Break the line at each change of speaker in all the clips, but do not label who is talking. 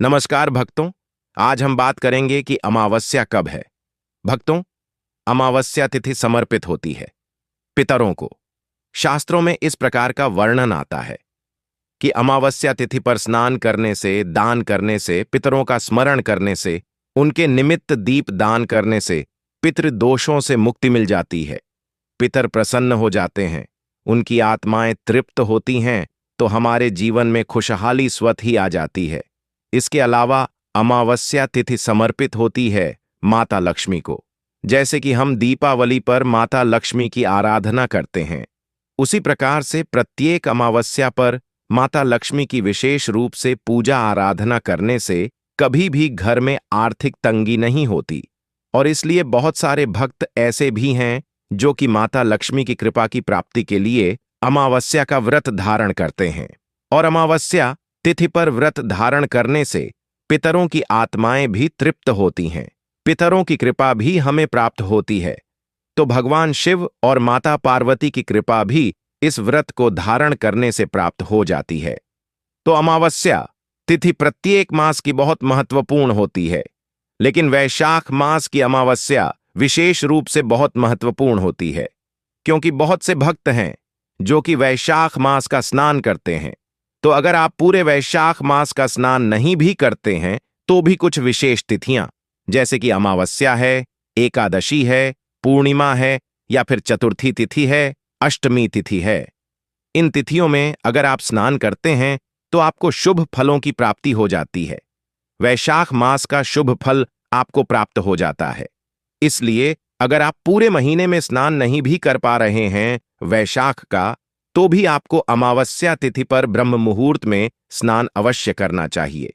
नमस्कार भक्तों। आज हम बात करेंगे कि अमावस्या कब है। भक्तों, अमावस्या तिथि समर्पित होती है पितरों को। शास्त्रों में इस प्रकार का वर्णन आता है कि अमावस्या तिथि पर स्नान करने से, दान करने से, पितरों का स्मरण करने से, उनके निमित्त दीप दान करने से पितृदोषों से मुक्ति मिल जाती है। पितर प्रसन्न हो जाते हैं, उनकी आत्माएं तृप्त होती हैं, तो हमारे जीवन में खुशहाली स्वतः ही आ जाती है। इसके अलावा अमावस्या तिथि समर्पित होती है माता लक्ष्मी को। जैसे कि हम दीपावली पर माता लक्ष्मी की आराधना करते हैं, उसी प्रकार से प्रत्येक अमावस्या पर माता लक्ष्मी की विशेष रूप से पूजा आराधना करने से कभी भी घर में आर्थिक तंगी नहीं होती। और इसलिए बहुत सारे भक्त ऐसे भी हैं जो कि माता लक्ष्मी की कृपा की प्राप्ति के लिए अमावस्या का व्रत धारण करते हैं। और अमावस्या तिथि पर व्रत धारण करने से पितरों की आत्माएं भी तृप्त होती हैं, पितरों की कृपा भी हमें प्राप्त होती है। तो भगवान शिव और माता पार्वती की कृपा भी इस व्रत को धारण करने से प्राप्त हो जाती है। तो अमावस्या तिथि प्रत्येक मास की बहुत महत्वपूर्ण होती है, लेकिन वैशाख मास की अमावस्या विशेष रूप से बहुत महत्वपूर्ण होती है, क्योंकि बहुत से भक्त हैं जो कि वैशाख मास का स्नान करते हैं। तो अगर आप पूरे वैशाख मास का स्नान नहीं भी करते हैं तो भी कुछ विशेष तिथियां, जैसे कि अमावस्या है, एकादशी है, पूर्णिमा है, या फिर चतुर्थी तिथि है, अष्टमी तिथि है, इन तिथियों में अगर आप स्नान करते हैं तो आपको शुभ फलों की प्राप्ति हो जाती है। वैशाख मास का शुभ फल आपको प्राप्त हो जाता है। इसलिए अगर आप पूरे महीने में स्नान नहीं भी कर पा रहे हैं वैशाख का, तो भी आपको अमावस्या तिथि पर ब्रह्म मुहूर्त में स्नान अवश्य करना चाहिए।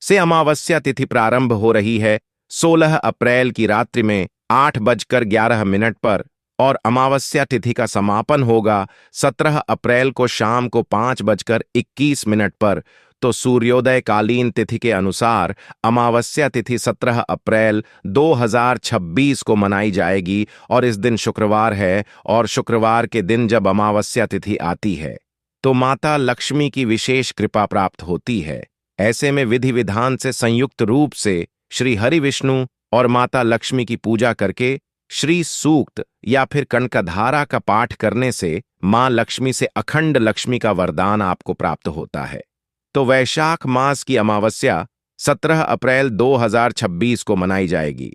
से अमावस्या तिथि प्रारंभ हो रही है 16 अप्रैल की रात्रि में 8:11 पर, और अमावस्या तिथि का समापन होगा 17 अप्रैल को शाम को 5:21 पर। तो सूर्योदय कालीन तिथि के अनुसार अमावस्या तिथि 17 अप्रैल 2026 को मनाई जाएगी, और इस दिन शुक्रवार है, और शुक्रवार के दिन जब अमावस्या तिथि आती है तो माता लक्ष्मी की विशेष कृपा प्राप्त होती है। ऐसे में विधि विधान से संयुक्त रूप से श्री हरि विष्णु और माता लक्ष्मी की पूजा करके श्री सूक्त या फिर कनकधारा का पाठ करने से मां लक्ष्मी से अखंड लक्ष्मी का वरदान आपको प्राप्त होता है। तो वैशाख मास की अमावस्या 17 अप्रैल 2026 को मनाई जाएगी।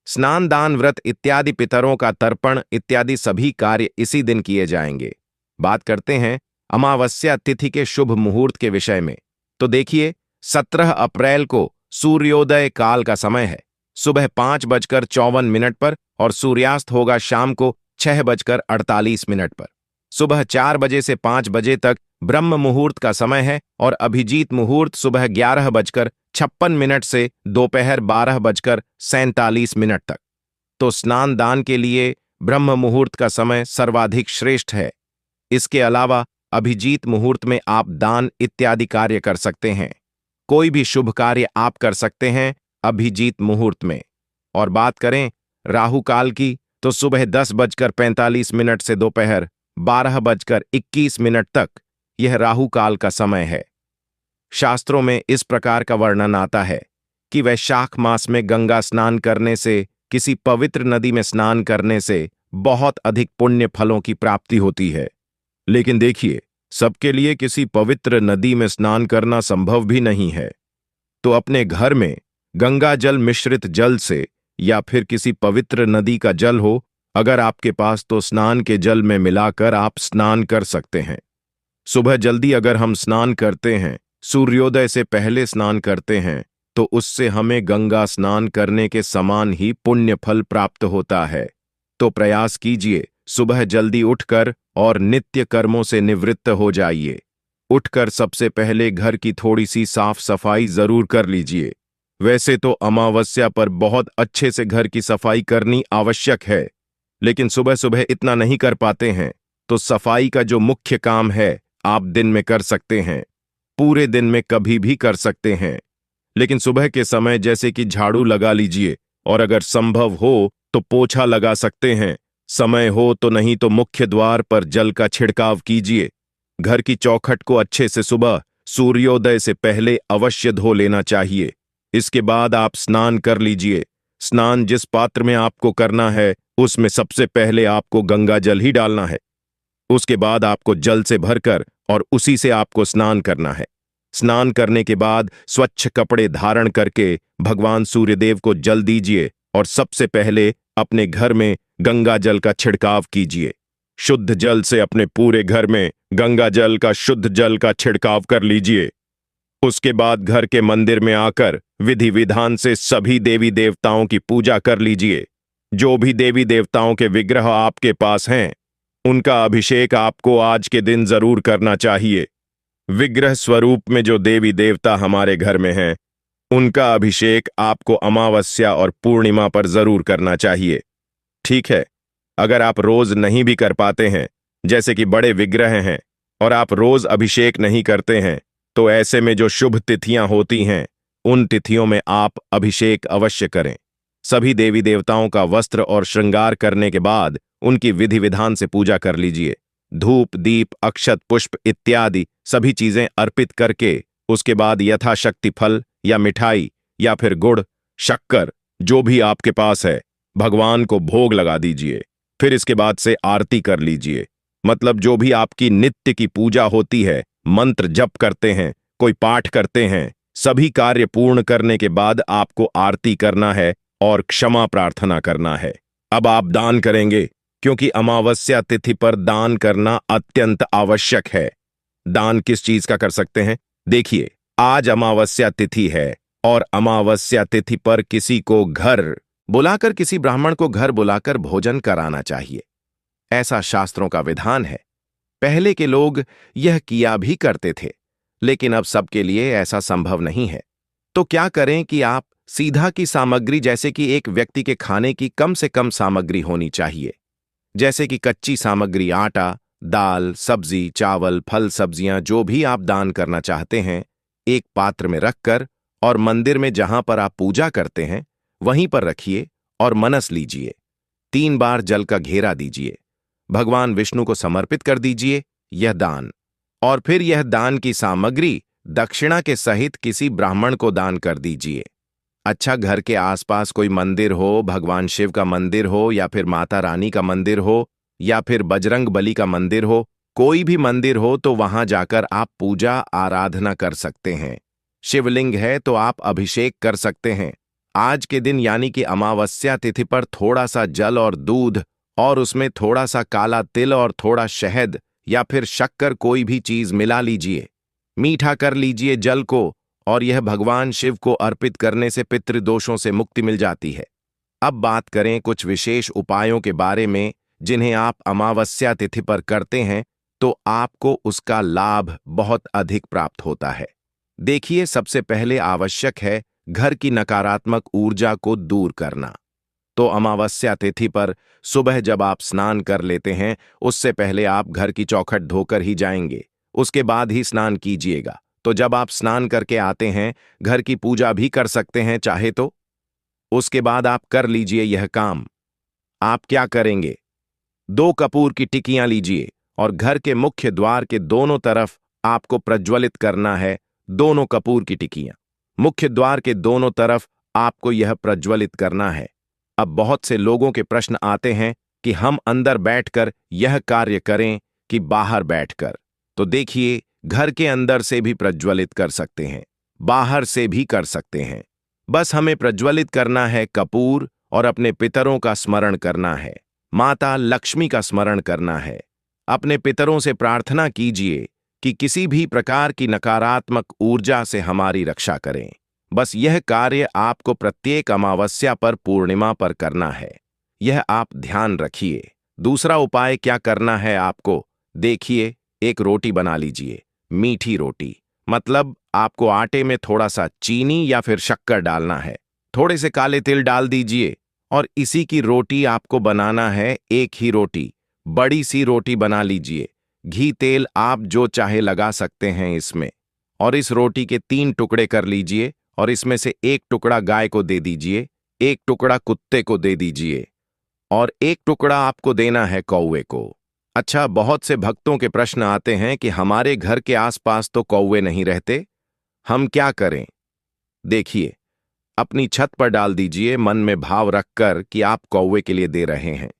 स्नान, दान, व्रत इत्यादि, पितरों का तर्पण इत्यादि सभी कार्य इसी दिन किए जाएंगे। बात करते हैं अमावस्या तिथि के शुभ मुहूर्त के विषय में। तो देखिए, 17 अप्रैल को सूर्योदय काल का समय है सुबह 5:54 पर, और सूर्यास्त होगा शाम को 6:48 पर। सुबह 4 बजे से 5 बजे तक ब्रह्म मुहूर्त का समय है, और अभिजीत मुहूर्त सुबह 11:56 से दोपहर 12:47 तक। तो स्नान दान के लिए ब्रह्म मुहूर्त का समय सर्वाधिक श्रेष्ठ है। इसके अलावा अभिजीत मुहूर्त में आप दान इत्यादि कार्य कर सकते हैं। कोई भी शुभ कार्य आप कर सकते हैं अभिजीत मुहूर्त में। और बात करें राहु काल की, तो सुबह 10:45 से दोपहर 12:21 तक यह राहु काल का समय है। शास्त्रों में इस प्रकार का वर्णन आता है कि वैशाख मास में गंगा स्नान करने से, किसी पवित्र नदी में स्नान करने से बहुत अधिक पुण्य फलों की प्राप्ति होती है। लेकिन देखिए, सबके लिए किसी पवित्र नदी में स्नान करना संभव भी नहीं है। तो अपने घर में गंगा जल मिश्रित जल से, या फिर किसी पवित्र नदी का जल हो अगर आपके पास, तो स्नान के जल में मिलाकर आप स्नान कर सकते हैं। सुबह जल्दी अगर हम स्नान करते हैं, सूर्योदय से पहले स्नान करते हैं, तो उससे हमें गंगा स्नान करने के समान ही पुण्य फल प्राप्त होता है। तो प्रयास कीजिए, सुबह जल्दी उठकर और नित्य कर्मों से निवृत्त हो जाइए। उठकर सबसे पहले घर की थोड़ी सी साफ सफाई जरूर कर लीजिए। वैसे तो अमावस्या पर बहुत अच्छे से घर की सफाई करनी आवश्यक है, लेकिन सुबह सुबह इतना नहीं कर पाते हैं, तो सफाई का जो मुख्य काम है आप दिन में कर सकते हैं, पूरे दिन में कभी भी कर सकते हैं। लेकिन सुबह के समय जैसे कि झाड़ू लगा लीजिए, और अगर संभव हो तो पोछा लगा सकते हैं। समय हो तो, नहीं तो मुख्य द्वार पर जल का छिड़काव कीजिए। घर की चौखट को अच्छे से सुबह सूर्योदय से पहले अवश्य धो लेना चाहिए। इसके बाद आप स्नान कर लीजिए। स्नान जिस पात्र में आपको करना है उसमें सबसे पहले आपको गंगा जल ही डालना है। उसके बाद आपको जल से भरकर और उसी से आपको स्नान करना है। स्नान करने के बाद स्वच्छ कपड़े धारण करके भगवान सूर्यदेव को जल दीजिए और सबसे पहले अपने घर में गंगा जल का छिड़काव कीजिए। शुद्ध जल से अपने पूरे घर में गंगा जल का शुद्ध जल का छिड़काव कर लीजिए। उसके बाद घर के मंदिर में आकर विधि विधान से सभी देवी देवताओं की पूजा कर लीजिए। जो भी देवी देवताओं के विग्रह आपके पास हैं उनका अभिषेक आपको आज के दिन जरूर करना चाहिए। विग्रह स्वरूप में जो देवी देवता हमारे घर में हैं उनका अभिषेक आपको अमावस्या और पूर्णिमा पर जरूर करना चाहिए। ठीक है, अगर आप रोज नहीं भी कर पाते हैं, जैसे कि बड़े विग्रह हैं और आप रोज अभिषेक नहीं करते हैं, तो ऐसे में जो शुभ तिथियां होती हैं उन तिथियों में आप अभिषेक अवश्य करें। सभी देवी देवताओं का वस्त्र और श्रृंगार करने के बाद उनकी विधि विधान से पूजा कर लीजिए। धूप दीप अक्षत पुष्प इत्यादि सभी चीजें अर्पित करके उसके बाद यथाशक्ति फल या मिठाई या फिर गुड़ शक्कर जो भी आपके पास है भगवान को भोग लगा दीजिए। फिर इसके बाद से आरती कर लीजिए। मतलब जो भी आपकी नित्य की पूजा होती है, मंत्र जप करते हैं, कोई पाठ करते हैं, सभी कार्य पूर्ण करने के बाद आपको आरती करना है और क्षमा प्रार्थना करना है। अब आप दान करेंगे क्योंकि अमावस्या तिथि पर दान करना अत्यंत आवश्यक है। दान किस चीज का कर सकते हैं? देखिए, आज अमावस्या तिथि है और अमावस्या तिथि पर किसी को घर बुलाकर, किसी ब्राह्मण को घर बुलाकर भोजन कराना चाहिए। ऐसा शास्त्रों का विधान है। पहले के लोग यह किया भी करते थे, लेकिन अब सबके लिए ऐसा संभव नहीं है। तो क्या करें कि आप सीधा की सामग्री, जैसे कि एक व्यक्ति के खाने की कम से कम सामग्री होनी चाहिए, जैसे कि कच्ची सामग्री आटा, दाल, सब्जी, चावल, फल, सब्जियां जो भी आप दान करना चाहते हैं, एक पात्र में रखकर और मंदिर में जहां पर आप पूजा करते हैं वहीं पर रखिए और मनस लीजिए। 3 बार जल का घेरा दीजिए। भगवान विष्णु को समर्पित कर दीजिए यह दान, और फिर यह दान की सामग्री दक्षिणा के सहित किसी ब्राह्मण को दान कर दीजिए। अच्छा, घर के आसपास कोई मंदिर हो, भगवान शिव का मंदिर हो या फिर माता रानी का मंदिर हो या फिर बजरंग बली का मंदिर हो, कोई भी मंदिर हो तो वहां जाकर आप पूजा आराधना कर सकते हैं। शिवलिंग है तो आप अभिषेक कर सकते हैं। आज के दिन यानी कि अमावस्या तिथि पर थोड़ा सा जल और दूध और उसमें थोड़ा सा काला तिल और थोड़ा शहद या फिर शक्कर कोई भी चीज मिला लीजिए। मीठा कर लीजिए जल को और यह भगवान शिव को अर्पित करने से पितृदोषों से मुक्ति मिल जाती है। अब बात करें कुछ विशेष उपायों के बारे में जिन्हें आप अमावस्या तिथि पर करते हैं तो आपको उसका लाभ बहुत अधिक प्राप्त होता है। देखिए, सबसे पहले आवश्यक है घर की नकारात्मक ऊर्जा को दूर करना। तो अमावस्या तिथि पर सुबह जब आप स्नान कर लेते हैं उससे पहले आप घर की चौखट धोकर ही जाएंगे, उसके बाद ही स्नान कीजिएगा। तो जब आप स्नान करके आते हैं घर की पूजा भी कर सकते हैं चाहे तो। उसके बाद आप कर लीजिए यह काम। आप क्या करेंगे? 2 कपूर की टिकियां लीजिए और घर के मुख्य द्वार के दोनों तरफ आपको प्रज्वलित करना है। दोनों कपूर की टिकियां मुख्य द्वार के दोनों तरफ आपको यह प्रज्वलित करना है। अब बहुत से लोगों के प्रश्न आते हैं कि हम अंदर बैठकर यह कार्य करें कि बाहर बैठकर। तो देखिए, घर के अंदर से भी प्रज्वलित कर सकते हैं, बाहर से भी कर सकते हैं। बस हमें प्रज्वलित करना है कपूर और अपने पितरों का स्मरण करना है, माता लक्ष्मी का स्मरण करना है। अपने पितरों से प्रार्थना कीजिए कि किसी भी प्रकार की नकारात्मक ऊर्जा से हमारी रक्षा करें। बस यह कार्य आपको प्रत्येक अमावस्या पर पूर्णिमा पर करना है, यह आप ध्यान रखिए। दूसरा उपाय क्या करना है आपको? देखिए, एक रोटी बना लीजिए, मीठी रोटी। मतलब आपको आटे में थोड़ा सा चीनी या फिर शक्कर डालना है, थोड़े से काले तिल डाल दीजिए और इसी की रोटी आपको बनाना है। एक ही रोटी, बड़ी सी रोटी बना लीजिए। घी तेल आप जो चाहे लगा सकते हैं इसमें, और इस रोटी के 3 टुकड़े कर लीजिए और इसमें से 1 टुकड़ा गाय को दे दीजिए, 1 टुकड़ा कुत्ते को दे दीजिए और 1 टुकड़ा आपको देना है कौवे को। अच्छा, बहुत से भक्तों के प्रश्न आते हैं कि हमारे घर के आसपास तो कौवे नहीं रहते, हम क्या करें? देखिए, अपनी छत पर डाल दीजिए मन में भाव रखकर कि आप कौवे के लिए दे रहे हैं।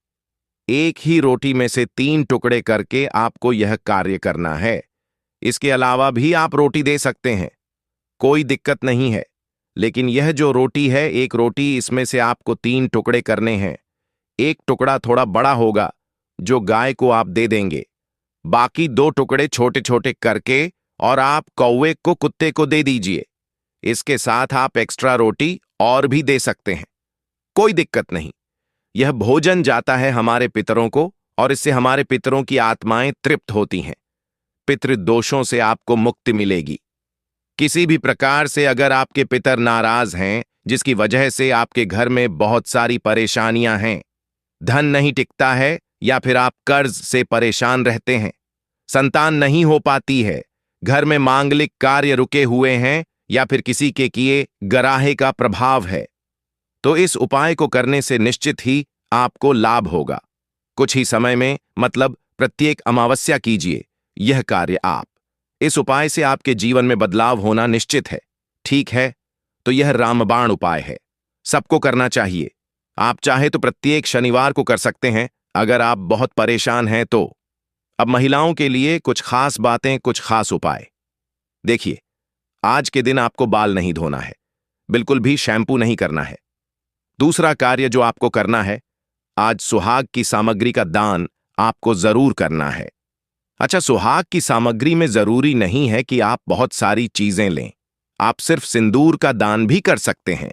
एक ही रोटी में से 3 टुकड़े करके आपको यह कार्य करना है। इसके अलावा भी आप रोटी दे सकते हैं, कोई दिक्कत नहीं है। लेकिन यह जो रोटी है, एक रोटी, इसमें से आपको 3 टुकड़े करने हैं। एक टुकड़ा थोड़ा बड़ा होगा जो गाय को आप दे देंगे। बाकी 2 टुकड़े छोटे छोटे करके और आप कौवे को, कुत्ते को दे दीजिए। इसके साथ आप एक्स्ट्रा रोटी और भी दे सकते हैं, कोई दिक्कत नहीं। यह भोजन जाता है हमारे पितरों को और इससे हमारे पितरों की आत्माएं तृप्त होती हैं। पितृदोषों से आपको मुक्ति मिलेगी। किसी भी प्रकार से अगर आपके पितर नाराज हैं, जिसकी वजह से आपके घर में बहुत सारी परेशानियां हैं, धन नहीं टिकता है, या फिर आप कर्ज से परेशान रहते हैं, संतान नहीं हो पाती है, घर में मांगलिक कार्य रुके हुए हैं, या फिर किसी के किए गराहे का प्रभाव है, तो इस उपाय को करने से निश्चित ही आपको लाभ होगा। कुछ ही समय में, मतलब प्रत्येक अमावस्या कीजिए यह कार्य आप। इस उपाय से आपके जीवन में बदलाव होना निश्चित है। ठीक है, तो यह रामबाण उपाय है, सबको करना चाहिए। आप चाहे तो प्रत्येक शनिवार को कर सकते हैं अगर आप बहुत परेशान हैं तो। अब महिलाओं के लिए कुछ खास बातें, कुछ खास उपाय। देखिए, आज के दिन आपको बाल नहीं धोना है, बिल्कुल भी शैम्पू नहीं करना है। दूसरा कार्य जो आपको करना है, आज सुहाग की सामग्री का दान आपको जरूर करना है। अच्छा, सुहाग की सामग्री में जरूरी नहीं है कि आप बहुत सारी चीजें लें, आप सिर्फ सिंदूर का दान भी कर सकते हैं।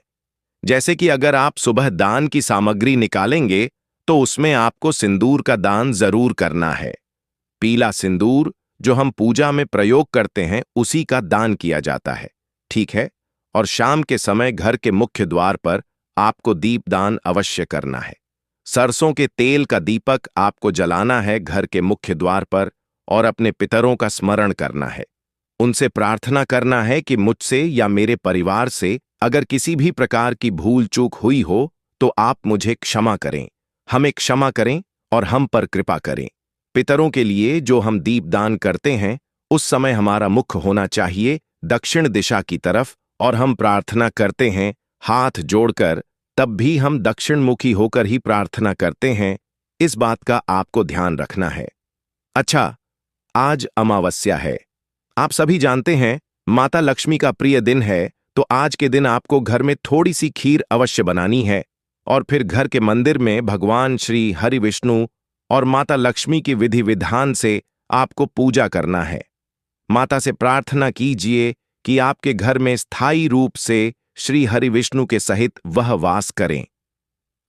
जैसे कि अगर आप सुबह दान की सामग्री निकालेंगे तो उसमें आपको सिंदूर का दान जरूर करना है। पीला सिंदूर जो हम पूजा में प्रयोग करते हैं, उसी का दान किया जाता है, ठीक है। और शाम के समय घर के मुख्य द्वार पर आपको दीपदान अवश्य करना है। सरसों के तेल का दीपक आपको जलाना है घर के मुख्य द्वार पर, और अपने पितरों का स्मरण करना है। उनसे प्रार्थना करना है कि मुझसे या मेरे परिवार से अगर किसी भी प्रकार की भूल चूक हुई हो तो आप मुझे क्षमा करें, हमें क्षमा करें और हम पर कृपा करें। पितरों के लिए जो हम दीपदान करते हैं, उस समय हमारा मुख होना चाहिए दक्षिण दिशा की तरफ, और हम प्रार्थना करते हैं हाथ जोड़कर, तब भी हम दक्षिणमुखी होकर ही प्रार्थना करते हैं। इस बात का आपको ध्यान रखना है। अच्छा, आज अमावस्या है। आप सभी जानते हैं माता लक्ष्मी का प्रिय दिन है, तो आज के दिन आपको घर में थोड़ी सी खीर अवश्य बनानी है और फिर घर के मंदिर में भगवान श्री हरि विष्णु और माता लक्ष्मी की विधि विधान से आपको पूजा करना है। माता से प्रार्थना कीजिए कि आपके घर में स्थायी रूप से श्री हरि विष्णु के सहित वह वास करें।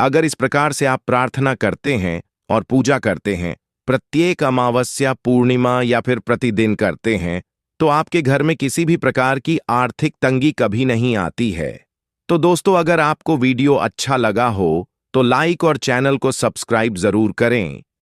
अगर इस प्रकार से आप प्रार्थना करते हैं और पूजा करते हैं, प्रत्येक अमावस्या, पूर्णिमा या फिर प्रतिदिन करते हैं, तो आपके घर में किसी भी प्रकार की आर्थिक तंगी कभी नहीं आती है। तो दोस्तों, अगर आपको वीडियो अच्छा लगा हो तो लाइक और चैनल को सब्सक्राइब जरूर करें।